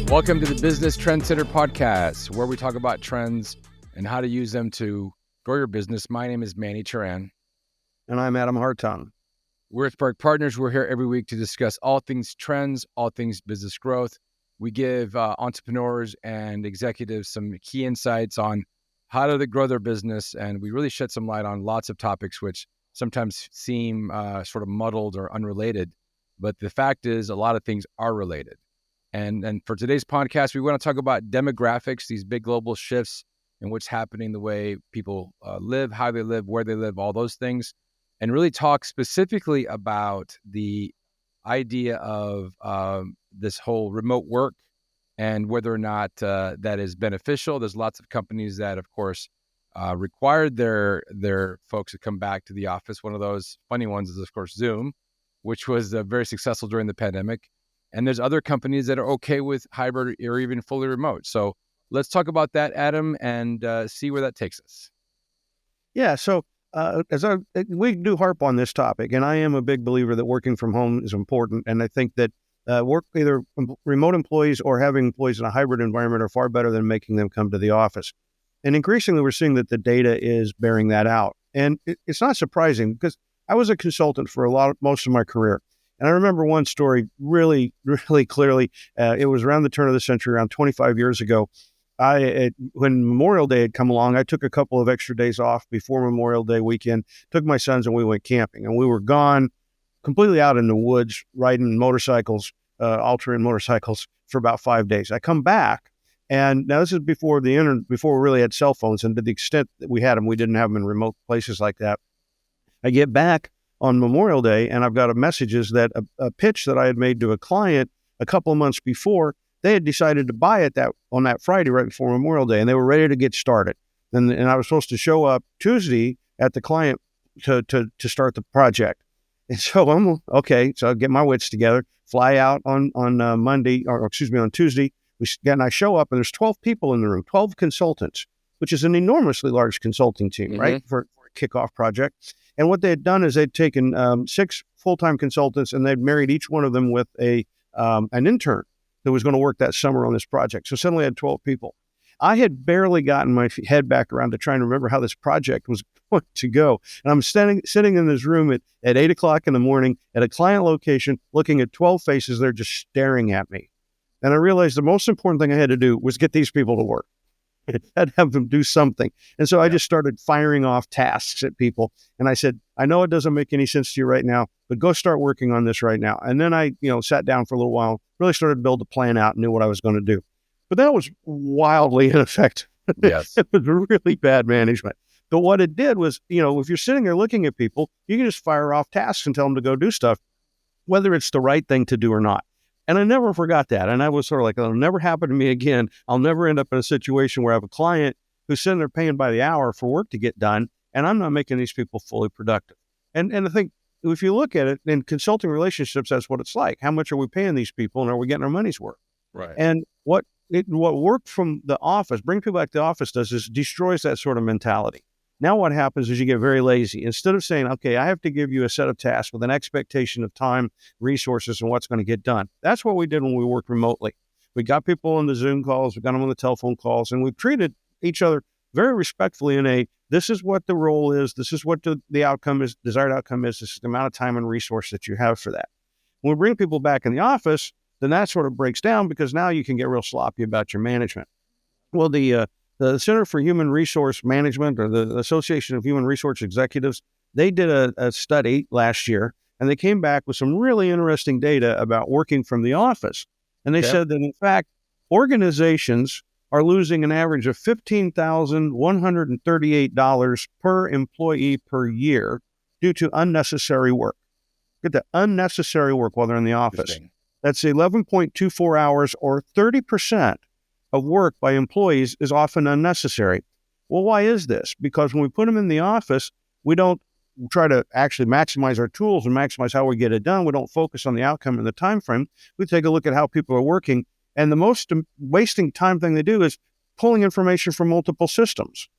Welcome to the Business Trend Center podcast, where we talk about trends and how to use them to grow your business. My name is Manny Turan. And I'm Adam Hartung. We're at Spark Partners. We're here every week to discuss all things trends, all things business growth. We give entrepreneurs and executives some key insights on how do they grow their business, and we really shed some light on lots of topics which sometimes seem sort of muddled or unrelated. But the fact is, a lot of things are related. And for today's podcast, we want to talk about demographics, these big global shifts in what's happening, the way people live, how they live, where they live, all those things, and really talk specifically about the idea of this whole remote work and whether or not that is beneficial. There's lots of companies that, of course, required their folks to come back to the office. One of those funny ones is, of course, Zoom, which was very successful during the pandemic. And there's other companies that are okay with hybrid or even fully remote. So let's talk about that, Adam, and see where that takes us. Yeah, so we do harp on this topic, and I am a big believer that working from home is important. And I think that either remote employees or having employees in a hybrid environment are far better than making them come to the office. And increasingly, we're seeing that the data is bearing that out. And it's not surprising because I was a consultant for most of my career. And I remember one story really, really clearly. It was around the turn of the century, around 25 years ago. When Memorial Day had come along, I took a couple of extra days off before Memorial Day weekend, took my sons and we went camping. And we were gone completely out in the woods, riding motorcycles, all-terrain motorcycles for about 5 days. I come back, and now this is before before we really had cell phones. And to the extent that we had them, we didn't have them in remote places like that. I get back on Memorial Day, and I've got messages that a pitch that I had made to a client a couple of months before, they had decided to buy it on that Friday right before Memorial Day, and they were ready to get started. And I was supposed to show up Tuesday at the client to start the project. And so I'm okay. So I get my wits together, fly out on Tuesday. And I show up, and there's 12 people in the room, 12 consultants, which is an enormously large consulting team, right, for a kickoff project. And what they had done is they'd taken 6 full-time consultants, and they'd married each one of them with an intern that was going to work that summer on this project. So suddenly I had 12 people. I had barely gotten my head back around to trying to remember how this project was going to go. And I'm sitting in this room at 8 o'clock in the morning at a client location, looking at 12 faces. They're just staring at me. And I realized the most important thing I had to do was get these people to work. I had to have them do something. And so I just started firing off tasks at people. And I said, I know it doesn't make any sense to you right now, but go start working on this right now. And then I, sat down for a little while, really started to build a plan out and knew what I was going to do. But that was wildly ineffective. Yes. It was really bad management. But what it did was, if you're sitting there looking at people, you can just fire off tasks and tell them to go do stuff, whether it's the right thing to do or not. And I never forgot that. And I was sort of like, it'll never happen to me again. I'll never end up in a situation where I have a client who's sitting there paying by the hour for work to get done, and I'm not making these people fully productive. And I think if you look at it in consulting relationships, that's what it's like. How much are we paying these people, and are we getting our money's worth? Right. And what worked from the office, bring people back to the office does is destroys that sort of mentality. Now what happens is you get very lazy. Instead of saying, okay, I have to give you a set of tasks with an expectation of time, resources, and what's going to get done. That's what we did when we worked remotely. We got people on the Zoom calls, we got them on the telephone calls, and we treated each other very respectfully this is what the role is, this is what the outcome is, desired outcome is, this is the amount of time and resource that you have for that. When we bring people back in the office, then that sort of breaks down because now you can get real sloppy about your management. Well, the Center for Human Resource Management, or the Association of Human Resource Executives, they did a study last year, and they came back with some really interesting data about working from the office. And they said that, in fact, organizations are losing an average of $15,138 per employee per year due to unnecessary work. Get that, unnecessary work while they're in the office. That's 11.24 hours, or 30%. Of work by employees is often unnecessary. Well, why is this? Because when we put them in the office, we don't try to actually maximize our tools and maximize how we get it done. We don't focus on the outcome and the time frame. We take a look at how people are working. And the most wasting time thing they do is pulling information from multiple systems.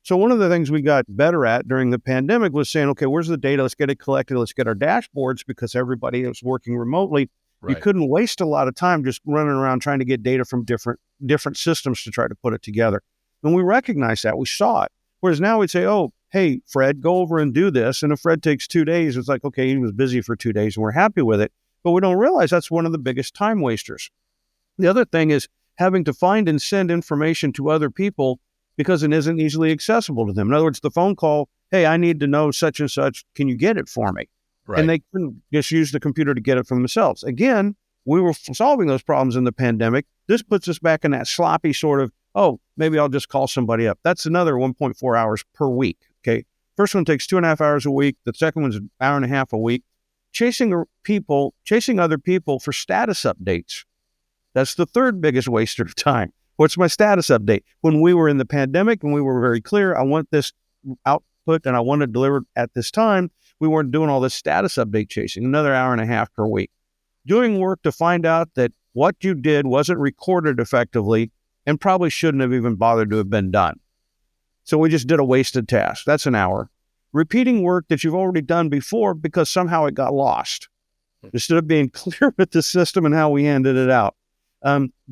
So one of the things we got better at during the pandemic was saying, okay, where's the data? Let's get it collected. Let's get our dashboards, because everybody is working remotely. You Right. couldn't waste a lot of time just running around trying to get data from different systems to try to put it together. And we recognized that. We saw it. Whereas now we'd say, oh, hey, Fred, go over and do this. And if Fred takes 2 days, it's like, okay, he was busy for 2 days and we're happy with it. But we don't realize that's one of the biggest time wasters. The other thing is having to find and send information to other people because it isn't easily accessible to them. In other words, the phone call, hey, I need to know such and such. Can you get it for me? Right. And they couldn't just use the computer to get it for themselves. Again, we were solving those problems in the pandemic. This puts us back in that sloppy sort of, oh, maybe I'll just call somebody up. That's another 1.4 hours per week. Okay. First one takes 2.5 hours a week. The second one's an hour and a half a week. Chasing other people for status updates. That's the third biggest waster of time. What's my status update? When we were in the pandemic and we were very clear, I want this output and I want it delivered at this time, we weren't doing all this status update chasing, another hour and a half per week. Doing work to find out that what you did wasn't recorded effectively and probably shouldn't have even bothered to have been done. So we just did a wasted task. That's an hour. Repeating work that you've already done before because somehow it got lost. Instead of being clear with the system and how we handed it out.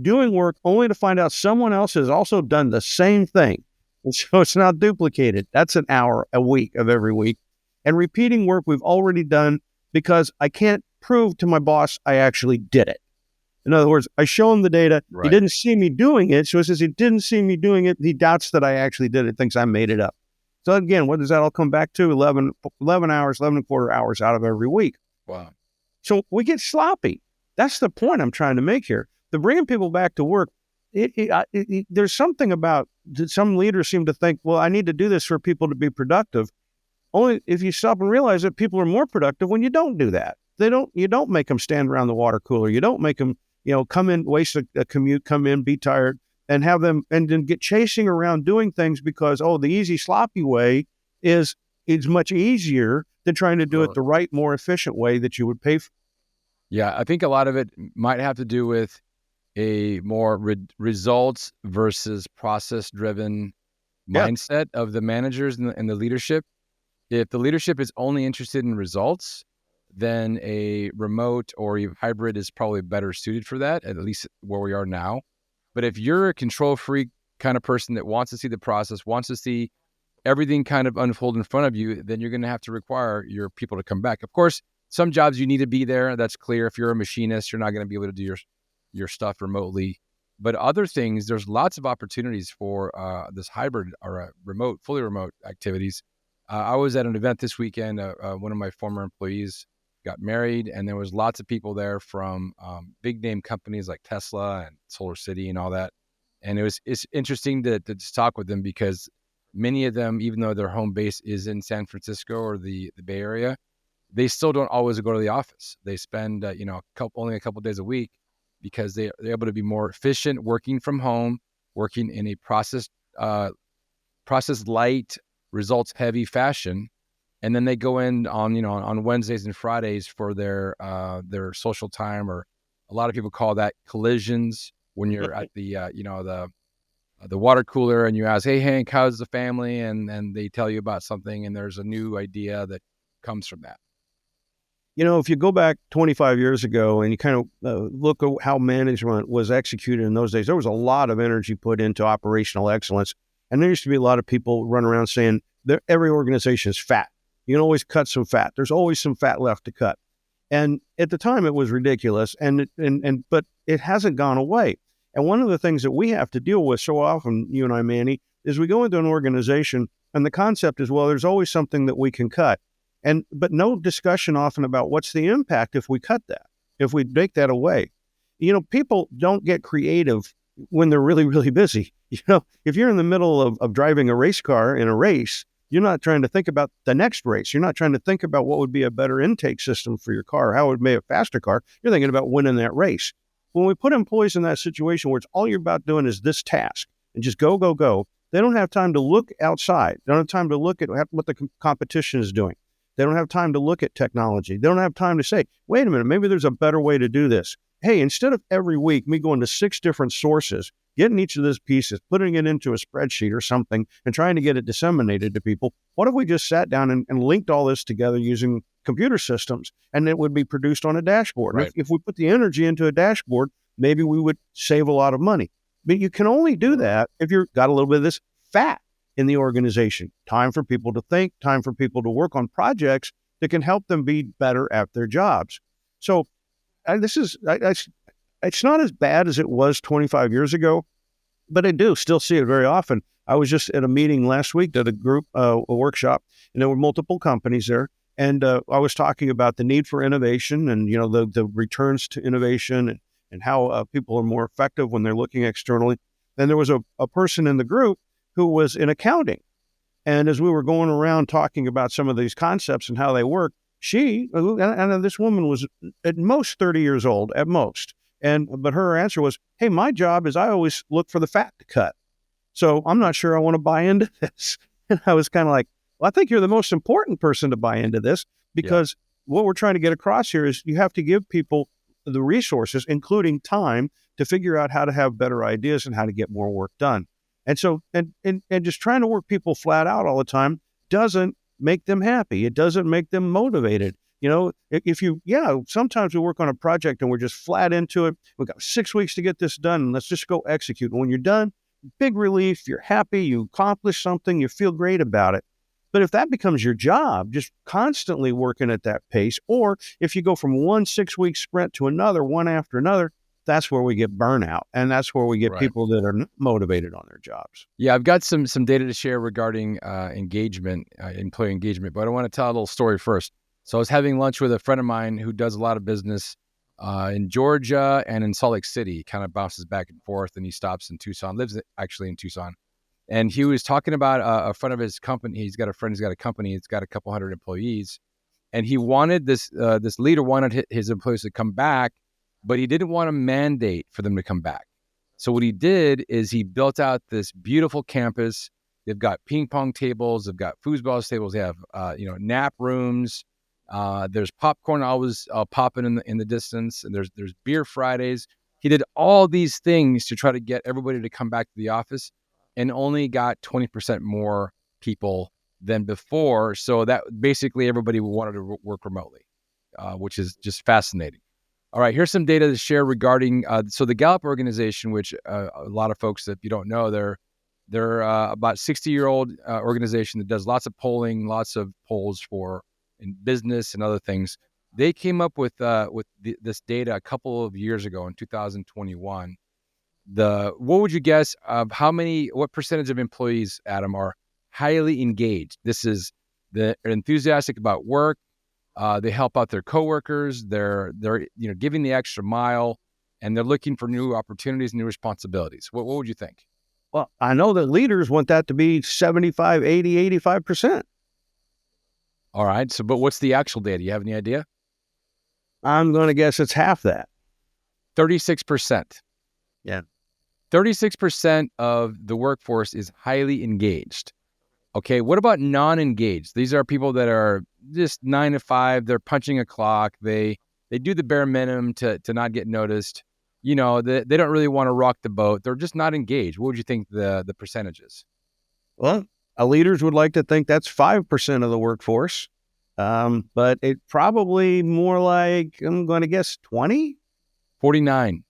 Doing work only to find out someone else has also done the same thing. And so it's not duplicated. That's an hour a week of every week. And repeating work we've already done because I can't prove to my boss I actually did it. In other words, I show him the data. Right. He didn't see me doing it. So he says he didn't see me doing it. He doubts that I actually did it, thinks I made it up. So again, what does that all come back to? 11 hours, 11 and a quarter hours out of every week. Wow. So we get sloppy. That's the point I'm trying to make here. The bringing people back to work, there's something about some leaders seem to think, well, I need to do this for people to be productive. Only if you stop and realize that people are more productive when you don't do that. You don't make them stand around the water cooler. You don't make them, come in, waste a commute, come in, be tired, and have them, and then get chasing around doing things because, the easy, sloppy way is much easier than trying to do it the right, more efficient way that you would pay for. Yeah, I think a lot of it might have to do with a more results versus process-driven mindset of the managers and the leadership. If the leadership is only interested in results, then a remote or hybrid is probably better suited for that, at least where we are now. But if you're a control freak kind of person that wants to see the process, wants to see everything kind of unfold in front of you, then you're going to have to require your people to come back. Of course, some jobs you need to be there. That's clear. If you're a machinist, you're not going to be able to do your stuff remotely. But other things, there's lots of opportunities for this hybrid or fully remote activities. I was at an event this weekend. One of my former employees got married, and there was lots of people there from big name companies like Tesla and Solar City and all that. And it's interesting to talk with them because many of them, even though their home base is in San Francisco or the Bay Area, they still don't always go to the office. They spend only a couple days a week because they're able to be more efficient working from home, working in a process light, results heavy fashion. And then they go in on Wednesdays and Fridays for their social time, or a lot of people call that collisions, when you're at the water cooler and you ask, hey, Hank, how's the family? And they tell you about something, and there's a new idea that comes from that. If you go back 25 years ago and you kind of look at how management was executed in those days, there was a lot of energy put into operational excellence. And there used to be a lot of people running around saying that every organization is fat. You can always cut some fat. There's always some fat left to cut. And at the time it was ridiculous. But it hasn't gone away. And one of the things that we have to deal with so often, you and I, Manny, is we go into an organization and the concept is, well, there's always something that we can cut. But no discussion often about what's the impact if we cut that, if we take that away. People don't get creative when they're really, really busy. If you're in the middle of driving a race car in a race, you're not trying to think about the next race. You're not trying to think about what would be a better intake system for your car, how it would make a faster car. You're thinking about winning that race. When we put employees in that situation where it's all you're about doing is this task and just go, go, go, they don't have time to look outside. They don't have time to look at what the competition is doing. They don't have time to look at technology. They don't have time to say, wait a minute, maybe there's a better way to do this. Hey, instead of every week me going to 6 different sources, getting each of those pieces, putting it into a spreadsheet or something, and trying to get it disseminated to people. What if we just sat down and linked all this together using computer systems, and it would be produced on a dashboard? Right. If we put the energy into a dashboard, maybe we would save a lot of money. But you can only do that if you've got a little bit of this fat in the organization. Time for people to think, time for people to work on projects that can help them be better at their jobs. So it's not as bad as it was 25 years ago, but I do still see it very often. I was just at a meeting last week at a workshop, and there were multiple companies there. And I was talking about the need for innovation and, the returns to innovation and how people are more effective when they're looking externally. Then there was a person in the group who was in accounting. And as we were going around talking about some of these concepts and how they work, this woman was at most 30 years old, at most. But her answer was, hey, my job is I always look for the fat to cut. So I'm not sure I want to buy into this. And I was kind of like, well, I think you're the most important person to buy into this, because what we're trying to get across here is you have to give people the resources, including time, to figure out how to have better ideas and how to get more work done. And so, and just trying to work people flat out all the time doesn't make them happy. It doesn't make them motivated. Sometimes we work on a project and we're just flat into it. We've got 6 weeks to get this done, and let's just go execute. And when you're done, big relief, you're happy, you accomplished something, you feel great about it. But if that becomes your job, just constantly working at that pace, or if you go from one 6-week sprint to another, one after another, that's where we get burnout. And that's where we get people that are not motivated on their jobs. Yeah, I've got some data to share regarding engagement, employee engagement, but I want to tell a little story first. So I was having lunch with a friend of mine who does a lot of business in Georgia and in Salt Lake City, kind of bounces back and forth, and he stops in Tucson, lives actually in Tucson. And he was talking about a friend of his company. He's got a friend who's got a company. It's got a couple hundred employees. And he wanted this leader wanted his employees to come back, but he didn't want to mandate for them to come back. So what he did is he built out this beautiful campus. They've got ping pong tables. They've got foosball tables. They have, nap rooms. There's popcorn always popping in the distance. And there's beer Fridays. He did all these things to try to get everybody to come back to the office, and only got 20% more people than before. So that basically everybody wanted to work remotely, which is just fascinating. All right, here's some data to share regarding, so the Gallup organization, which a lot of folks, if you don't know, they're about 60-year-old organization that does lots of polling, lots of polls for in business and other things. They came up with this data a couple of years ago in 2021. What would you guess of what percentage of employees, Adam, are highly engaged? This is they're enthusiastic about work. They help out their coworkers. They're giving the extra mile, and they're looking for new opportunities, new responsibilities. What would you think? Well, I know that leaders want that to be 75, 80, 85%. All right. So, but what's the actual data? You have any idea? I'm going to guess it's half that. 36%. Yeah. 36% of the workforce is highly engaged. Okay, what about non-engaged? These are people that are just 9 to 5. They're punching a clock. They do the bare minimum to not get noticed. They don't really want to rock the boat. They're just not engaged. What would you think the percentage is? Well, leaders would like to think that's 5% of the workforce, but it probably more like, I'm going to guess 20? 49.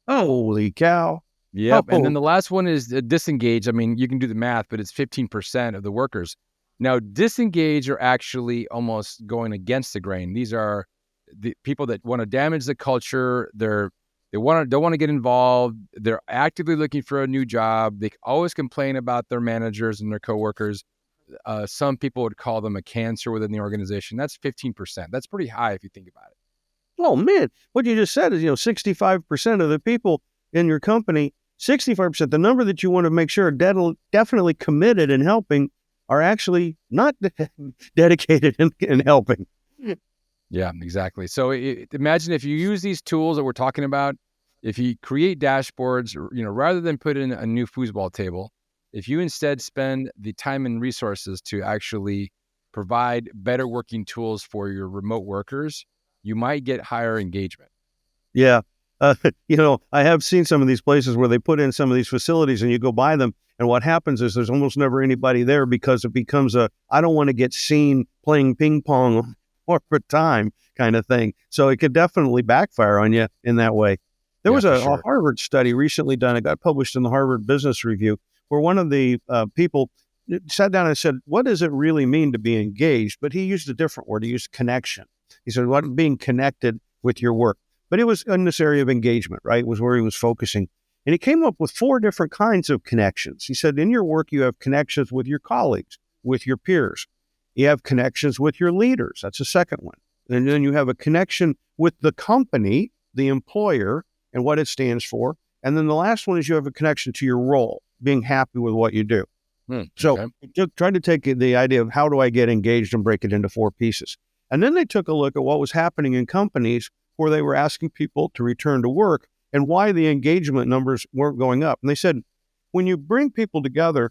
Holy cow. Yep. And then the last one is disengaged. I mean, you can do the math, but it's 15% of the workers. Now, disengaged are actually almost going against the grain. These are the people that want to damage the culture. They don't want to get involved. They're actively looking for a new job. They always complain about their managers and their coworkers. Some people would call them a cancer within the organization. That's 15%. That's pretty high if you think about it. Oh, man. What you just said is, 65% of the people in your company, 65%, the number that you want to make sure are definitely committed in helping, are actually not dedicated in helping. Yeah, exactly. So imagine if you use these tools that we're talking about, if you create dashboards, rather than put in a new foosball table, if you instead spend the time and resources to actually provide better working tools for your remote workers, you might get higher engagement. Yeah. I have seen some of these places where they put in some of these facilities and you go by them. And what happens is there's almost never anybody there because it becomes I don't want to get seen playing ping pong corporate time kind of thing. So it could definitely backfire on you in that way. There was a Harvard study recently done. It got published in the Harvard Business Review, where one of the people sat down and said, what does it really mean to be engaged? But he used a different word. He used connection. He said, what being connected with your work. But it was in this area of engagement, right? Was where he was focusing. And he came up with 4 different kinds of connections. He said, in your work, you have connections with your colleagues, with your peers. You have connections with your leaders. That's the second one. And then you have a connection with the company, the employer, and what it stands for. And then the last one is you have a connection to your role, being happy with what you do. So trying to take the idea of how do I get engaged and break it into 4 pieces. And then they took a look at what was happening in companies where they were asking people to return to work and why the engagement numbers weren't going up. And they said, when you bring people together,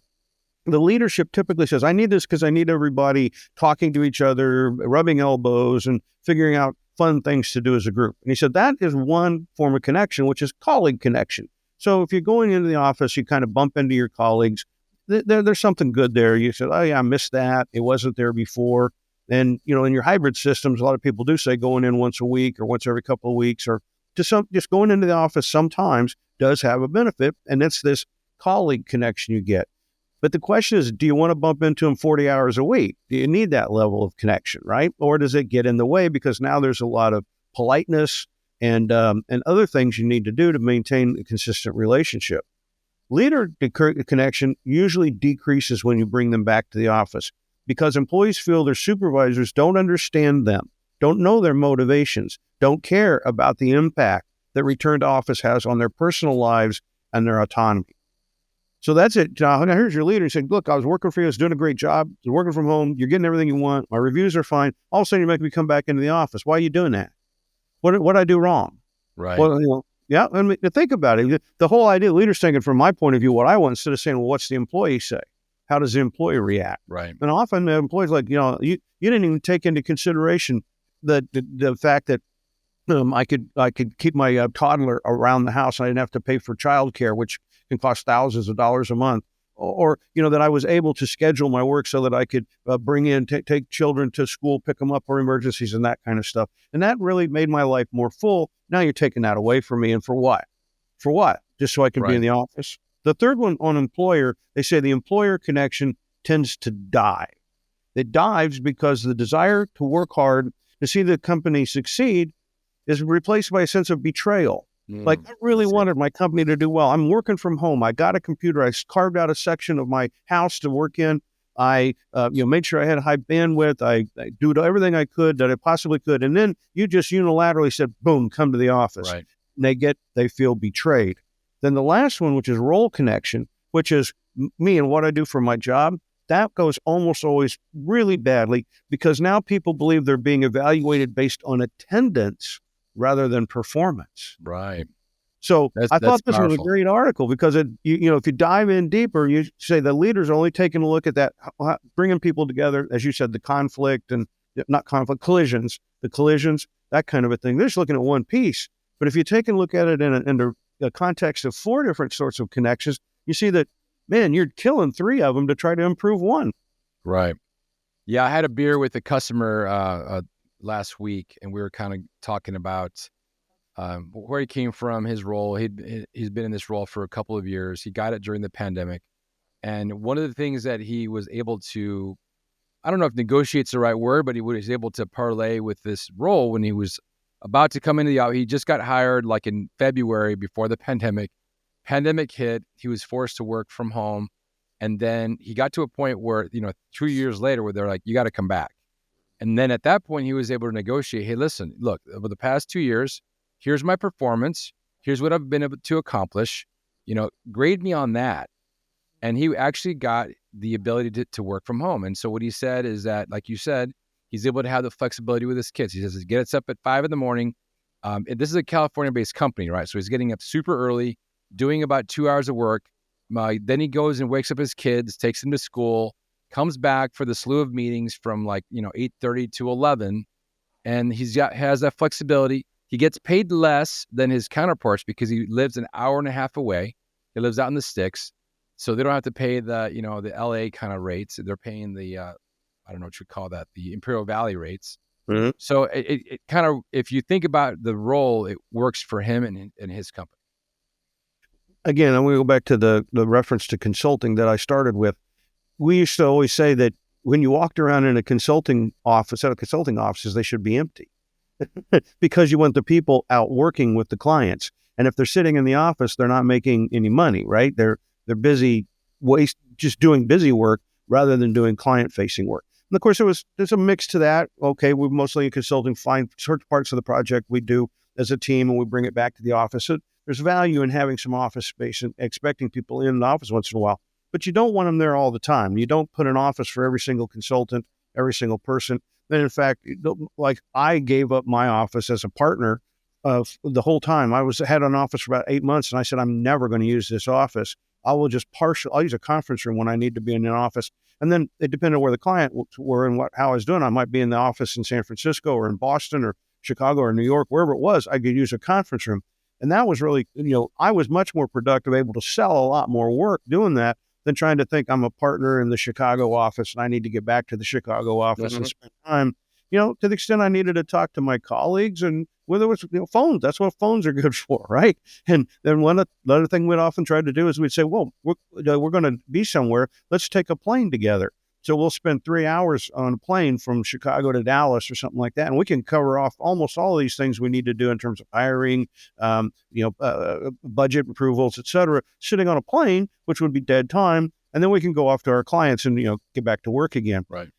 the leadership typically says, I need this because I need everybody talking to each other, rubbing elbows, and figuring out fun things to do as a group. And he said, that is one form of connection, which is colleague connection. So if you're going into the office, you kind of bump into your colleagues. There's something good there. You said, oh yeah, I missed that. It wasn't there before. And, in your hybrid systems, a lot of people do say going in once a week or once every couple of weeks or just going into the office sometimes does have a benefit. And it's this colleague connection you get. But the question is, do you want to bump into them 40 hours a week? Do you need that level of connection, right? Or does it get in the way because now there's a lot of politeness and other things you need to do to maintain a consistent relationship? Leader connection usually decreases when you bring them back to the office because employees feel their supervisors don't understand them, don't know their motivations, don't care about the impact that return to office has on their personal lives and their autonomy. So that's it. Now, here's your leader. He said, look, I was working for you. I was doing a great job. You're working from home. You're getting everything you want. My reviews are fine. All of a sudden, you make me come back into the office. Why are you doing that? What did I do wrong? Right. Well, yeah. I mean, think about it. The whole idea, leader's thinking from my point of view, what I want, instead of saying, well, what's the employee say? How does the employee react? Right. And often the employee's like, you didn't even take into consideration the fact that I could keep my toddler around the house and I didn't have to pay for childcare, which can cost thousands of dollars a month. Or that I was able to schedule my work so that I could bring in, take children to school, pick them up for emergencies and that kind of stuff. And that really made my life more full. Now you're taking that away from me. And for what? For what? Just so I can be in the office? The third one on employer, they say the employer connection tends to die. It dives because the desire to work hard to see the company succeed is replaced by a sense of betrayal. Like, I really wanted my company to do well. I'm working from home. I got a computer. I carved out a section of my house to work in. I made sure I had high bandwidth. I do everything I could that I possibly could. And then you just unilaterally said, boom, come to the office. Right. And they feel betrayed. Then the last one, which is role connection, which is me and what I do for my job, that goes almost always really badly because now people believe they're being evaluated based on attendance rather than performance. Right. So I thought this powerful. was a great article because if you dive in deeper, you say the leaders are only taking a look at that, bringing people together, as you said, the conflict and not conflict, the collisions, that kind of a thing. They're just looking at one piece. But if you take a look at it in the context of 4 different sorts of connections, you see that, man, you're killing 3 of them to try to improve 1. Right. Yeah, I had a beer with a customer last week, and we were kind of talking about where he came from, his role. He's been in this role for a couple of years. He got it during the pandemic. And one of the things that he was able to, I don't know if negotiate's the right word, but he was able to parlay with this role when he was about to come into the office. He just got hired like in February before the pandemic. Pandemic hit. He was forced to work from home. And then he got to a point where, 2 years later, where they're like, you got to come back. And then at that point, he was able to negotiate, hey, listen, look, over the past 2 years, here's my performance. Here's what I've been able to accomplish. Grade me on that. And he actually got the ability to work from home. And so what he said is that, like you said, he's able to have the flexibility with his kids. He says, he gets up at 5 a.m. And this is a California-based company, right? So he's getting up super early, doing about 2 hours of work. Then he goes and wakes up his kids, takes them to school, comes back for the slew of meetings from 8:30 to 11. And has that flexibility. He gets paid less than his counterparts because he lives an hour and a half away. He lives out in the sticks. So they don't have to pay the, the LA kind of rates. They're paying the, I don't know what you call that, the Imperial Valley rates. Mhm. So it kind of, if you think about the role, it works for him and his company. Again, I'm going to go back to the reference to consulting that I started with. We used to always say that when you walked around in a consulting office, at a consulting offices, they should be empty because you want the people out working with the clients. And if they're sitting in the office, they're not making any money, right? They're busy just doing busy work rather than doing client-facing work. And of course, there's a mix to that. Okay, we're mostly in consulting, find certain parts of the project we do as a team, and we bring it back to the office. So there's value in having some office space and expecting people in the office once in a while. But you don't want them there all the time. You don't put an office for every single consultant, every single person. And in fact, like I gave up my office as a partner the whole time. I had an office for about 8 months, and I said, I'm never going to use this office. I'll use a conference room when I need to be in an office. And then it depended on where the client were and how I was doing. I might be in the office in San Francisco or in Boston or Chicago or New York, wherever it was, I could use a conference room. And that was really, I was much more productive, able to sell a lot more work doing that than trying to think I'm a partner in the Chicago office and I need to get back to the Chicago office and spend time, to the extent I needed to talk to my colleagues, and whether it was phones. That's what phones are good for, right? And then another thing we'd often try to do is we'd say, well, we're going to be somewhere. Let's take a plane together. So we'll spend 3 hours on a plane from Chicago to Dallas or something like that. And we can cover off almost all of these things we need to do in terms of hiring, budget approvals, et cetera, sitting on a plane, which would be dead time. And then we can go off to our clients and, get back to work again. Right.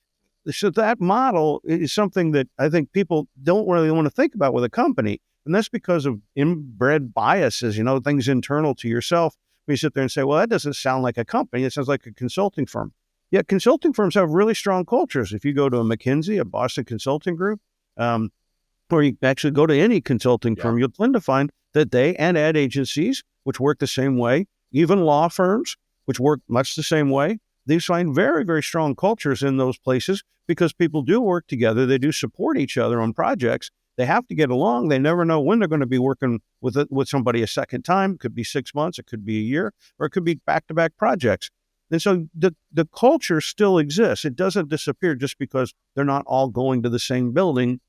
So that model is something that I think people don't really want to think about with a company. And that's because of inbred biases, things internal to yourself. We sit there and say, well, that doesn't sound like a company. It sounds like a consulting firm. Yet consulting firms have really strong cultures. If you go to a McKinsey, a Boston Consulting Group, or you actually go to any consulting firm, you'll tend to find that they and ad agencies, which work the same way, even law firms, which work much the same way, these find very, very strong cultures in those places because people do work together. They do support each other on projects. They have to get along. They never know when they're going to be working with somebody a second time. It could be 6 months, it could be a year, or it could be back-to-back projects. And so the culture still exists. It doesn't disappear just because they're not all going to the same building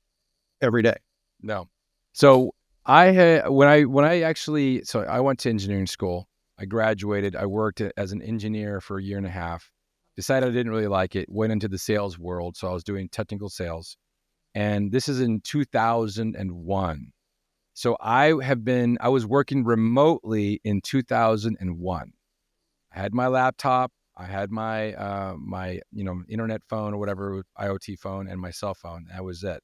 every day. No. So I went to engineering school. I graduated. I worked as an engineer for a year and a half. Decided I didn't really like it. Went into the sales world. So I was doing technical sales. And this is in 2001. So I was working remotely in 2001. I had my laptop, I had my internet phone or whatever, IoT phone, and my cell phone. That was it.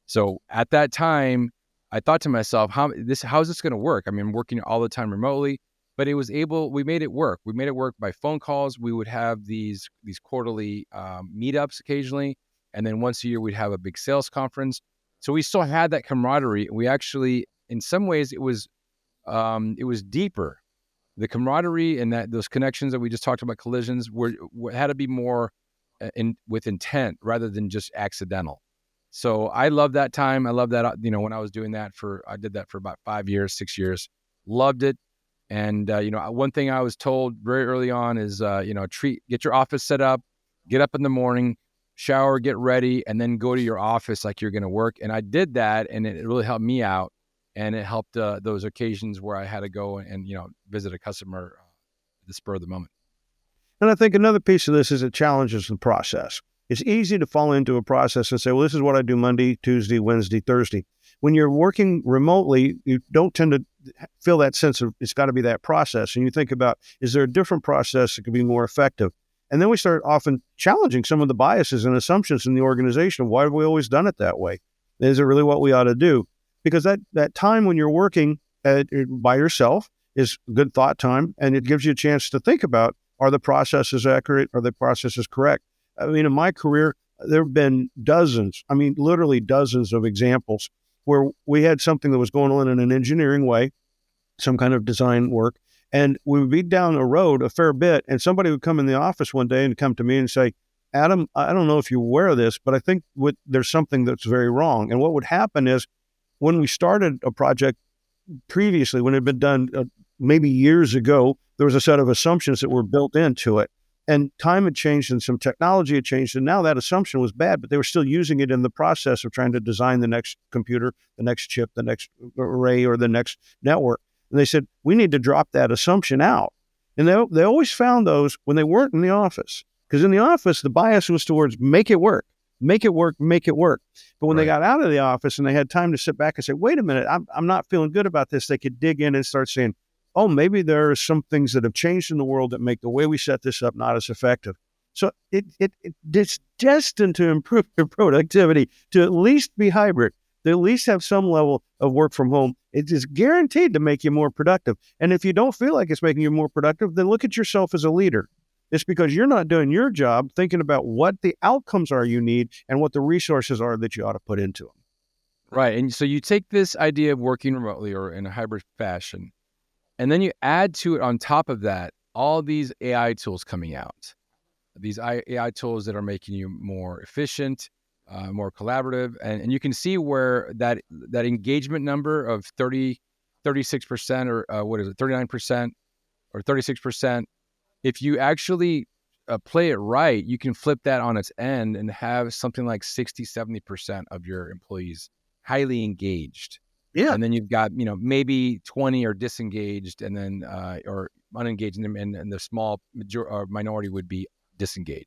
So at that time, I thought to myself, how is this going to work? I mean, I'm working all the time remotely, but we made it work. We made it work by phone calls. We would have these quarterly meetups occasionally, and then once a year we'd have a big sales conference. So we still had that camaraderie. We actually, in some ways, it was deeper. The camaraderie and those connections that we just talked about, collisions, had to be more with intent rather than just accidental. So I love that time. I love that, when I was doing that I did that for about 5 years, 6 years, loved it. And, one thing I was told very early on is, get your office set up, get up in the morning, shower, get ready, and then go to your office like you're going to work. And I did that, and it really helped me out. And it helped those occasions where I had to go and, visit a customer at the spur of the moment. And I think another piece of this is it challenges the process. It's easy to fall into a process and say, well, this is what I do Monday, Tuesday, Wednesday, Thursday. When you're working remotely, you don't tend to feel that sense of it's got to be that process. And you think about, is there a different process that could be more effective? And then we start often challenging some of the biases and assumptions in the organization. Why have we always done it that way? Is it really what we ought to do? Because that time when you're working by yourself is good thought time, and it gives you a chance to think about, are the processes accurate? Are the processes correct? I mean, in my career, there have been literally dozens of examples where we had something that was going on in an engineering way, some kind of design work, and we would be down a road a fair bit, and somebody would come in the office one day and come to me and say, Adam, I don't know if you're aware of this, but I think there's something that's very wrong. And what would happen is, when we started a project previously, when it had been done maybe years ago, there was a set of assumptions that were built into it. And time had changed and some technology had changed. And now that assumption was bad, but they were still using it in the process of trying to design the next computer, the next chip, the next array, or the next network. And they said, we need to drop that assumption out. And they always found those when they weren't in the office. Because in the office, the bias was towards make it work, make it work, make it work. But when they got out of the office and they had time to sit back and say, wait a minute, I'm not feeling good about this, they could dig in and start saying, oh, maybe there are some things that have changed in the world that make the way we set this up not as effective. So it's destined to improve your productivity, to at least be hybrid, to at least have some level of work from home. It is guaranteed to make you more productive. And if you don't feel like it's making you more productive, then look at yourself as a leader. It's because you're not doing your job thinking about what the outcomes are you need and what the resources are that you ought to put into them. Right. And so you take this idea of working remotely or in a hybrid fashion, and then you add to it on top of that all these AI tools coming out. These AI tools that are making you more efficient, more collaborative. And you can see where that engagement number of 36% or 39% or 36%, if you actually play it right, you can flip that on its end and have something like 60, 70% of your employees highly engaged. Yeah. And then you've got, maybe 20 are disengaged and then, or unengaged, and the small minority would be disengaged.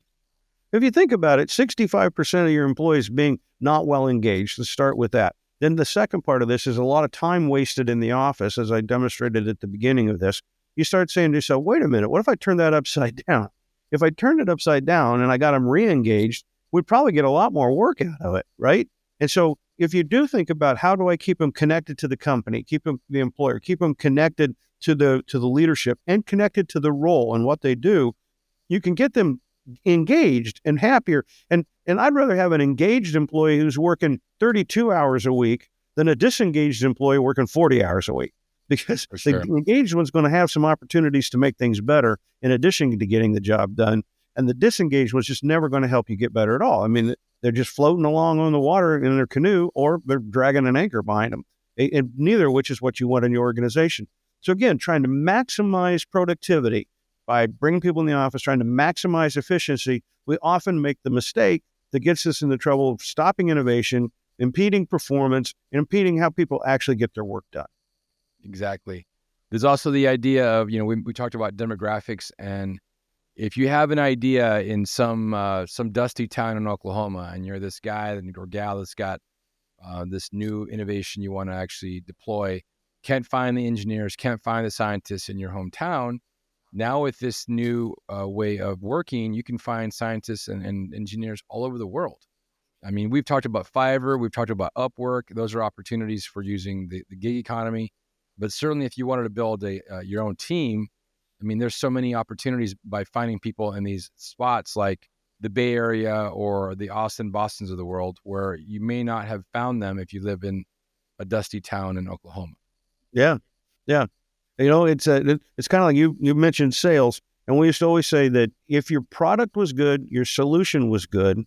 If you think about it, 65% of your employees being not well engaged, let's start with that. Then the second part of this is a lot of time wasted in the office, as I demonstrated at the beginning of this. You start saying to yourself, wait a minute, what if I turn that upside down? If I turned it upside down and I got them re-engaged, we'd probably get a lot more work out of it, right? And so if you do think about how do I keep them connected to the company, keep them the employer, keep them connected to the leadership and connected to the role and what they do, you can get them engaged and happier. And I'd rather have an engaged employee who's working 32 hours a week than a disengaged employee working 40 hours a week. Because the engaged one's going to have some opportunities to make things better in addition to getting the job done. And the disengaged one's just never going to help you get better at all. I mean, they're just floating along on the water in their canoe, or they're dragging an anchor behind them. And neither of which is what you want in your organization. So again, trying to maximize productivity by bringing people in the office, trying to maximize efficiency, we often make the mistake that gets us into trouble of stopping innovation, impeding performance, and impeding how people actually get their work done. Exactly. There's also the idea of, we talked about demographics, and if you have an idea in some dusty town in Oklahoma and you're this guy or gal that's got this new innovation you want to actually deploy, can't find the engineers, can't find the scientists in your hometown, now with this new way of working, you can find scientists and engineers all over the world. I mean, we've talked about Fiverr, we've talked about Upwork. Those are opportunities for using the gig economy. But certainly if you wanted to build your own team, I mean, there's so many opportunities by finding people in these spots like the Bay Area or the Bostons of the world, where you may not have found them if you live in a dusty town in Oklahoma. Yeah. Yeah. It's kind of like you mentioned sales. And we used to always say that if your product was good, your solution was good,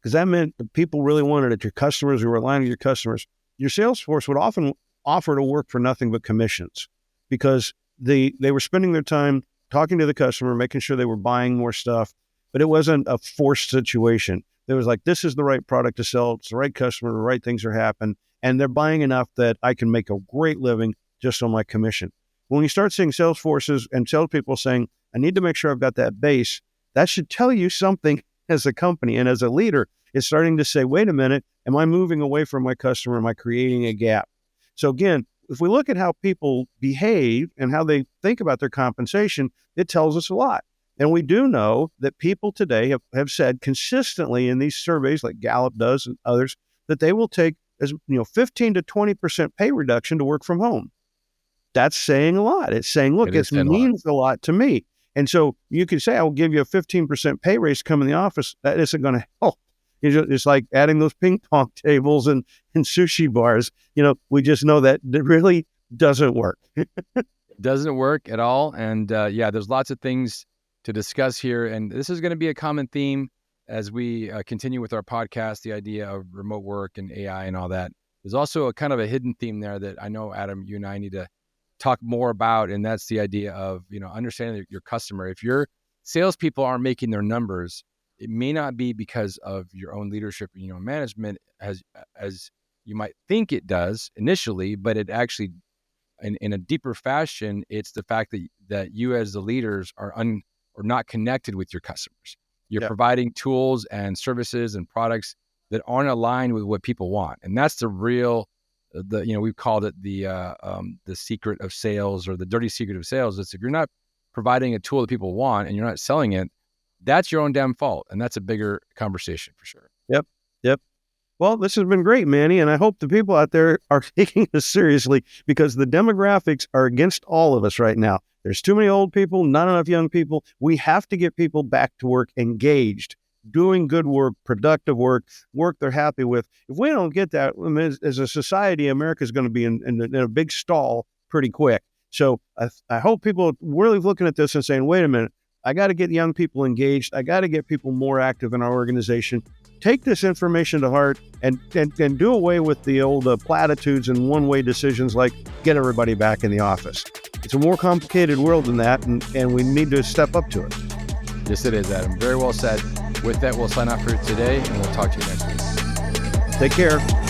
because that meant the people really wanted it. Your customers who were aligned with your customers, your sales force would often offer to work for nothing but commissions, because they were spending their time talking to the customer, making sure they were buying more stuff, but it wasn't a forced situation. It was like, this is the right product to sell. It's the right customer. The right things are happening. And they're buying enough that I can make a great living just on my commission. When you start seeing sales forces and salespeople saying, I need to make sure I've got that base, that should tell you something as a company. And as a leader, it's starting to say, wait a minute, am I moving away from my customer? Am I creating a gap? So again, if we look at how people behave and how they think about their compensation, it tells us a lot. And we do know that people today have said consistently in these surveys, like Gallup does and others, that they will take 15 to 20% pay reduction to work from home. That's saying a lot. It's saying, look, it means a lot to me. And so you can say, I will give you a 15% pay raise to come in the office. That isn't going to help. It's like adding those ping pong tables and sushi bars. We just know that it really doesn't work. It doesn't work at all. And there's lots of things to discuss here. And this is going to be a common theme as we continue with our podcast, the idea of remote work and AI and all that. there's also a kind of a hidden theme there that I know, Adam, you and I need to talk more about. And that's the idea of, understanding your customer. If your salespeople aren't making their numbers, it may not be because of your own leadership, management as you might think it does initially, but it actually, in a deeper fashion, it's the fact that you as the leaders are not connected with your customers. You're providing tools and services and products that aren't aligned with what people want, and that's the real, we've called it the secret of sales, or the dirty secret of sales. It's if you're not providing a tool that people want and you're not selling it, that's your own damn fault, and that's a bigger conversation for sure. Yep. Well, this has been great, Manny, and I hope the people out there are taking this seriously, because the demographics are against all of us right now. There's too many old people, not enough young people. We have to get people back to work, engaged, doing good work, productive work they're happy with. If we don't get that, as a society, America's going to be in a big stall pretty quick. So I hope people are really looking at this and saying, wait a minute, I got to get young people engaged. I got to get people more active in our organization. Take this information to heart and do away with the old platitudes and one-way decisions like get everybody back in the office. It's a more complicated world than that, and we need to step up to it. Yes, it is, Adam. Very well said. With that, we'll sign off for today, and we'll talk to you next week. Take care.